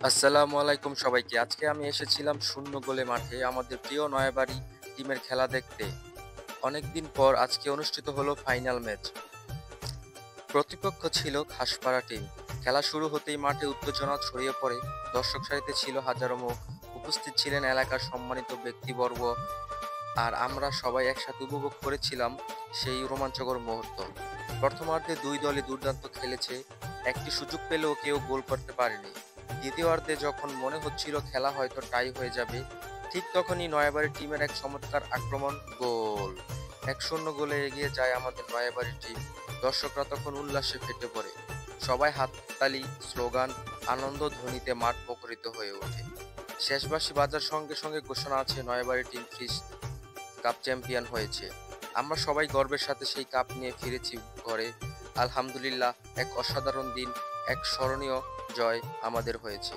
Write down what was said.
আসসালামু আলাইকুম সবাইকে। আজকে আমি এসেছিলাম শূন্য গোলে মাঠে আমাদের প্রিয় নয়াবাড়ি টিমের খেলা দেখতে। অনেকদিন পর আজকে অনুষ্ঠিত হলো ফাইনাল ম্যাচ। প্রতিপক্ষ ছিল ঘাসপাড়া টিম। খেলা শুরু হতেই মাঠে উত্তেজনা ছড়িয়ে পড়ে। দর্শক সারিতে ছিল হাজারো মুখ। উপস্থিত ছিলেন এলাকার সম্মানিত ব্যক্তিবর্গ। আর আমরা সবাই একসাথে উপভোগ করেছিলাম সেই রোমাঞ্চকর মুহূর্ত। প্রথমার্ধে দুই দলই দুর্দান্ত খেলেছে। একটি সুযোগ পেলেও কেউ গোল করতে পারেনি। দ্বিতীয়ার্ধে যখন মনে হচ্ছিল খেলা হয়তো টাই হয়ে যাবে, ঠিক তখনই নয়াবাড়ি টিমের এক চমৎকার আক্রমণ, গোল। ১-০ গোলে এগিয়ে যায় আমাদের নয়াবাড়ি টিম। দর্শকরা তখন উল্লাসে ফেটে পড়ে। সবাই হাততালি, স্লোগান, আনন্দ ধ্বনিতে মাঠ মুখরিত হয়ে ওঠে। শেষ বাঁশি বাজার সঙ্গে সঙ্গে ঘোষণা আছে Nayabari team fridge cup champion হয়েছে। আমরা সবাই গর্বের সাথে সেই কাপ নিয়ে ফিরেছি ঘরে। আলহামদুলিল্লাহ, এক অসাধারণ দিন, এক স্মরণীয় জয় আমাদের হয়েছে।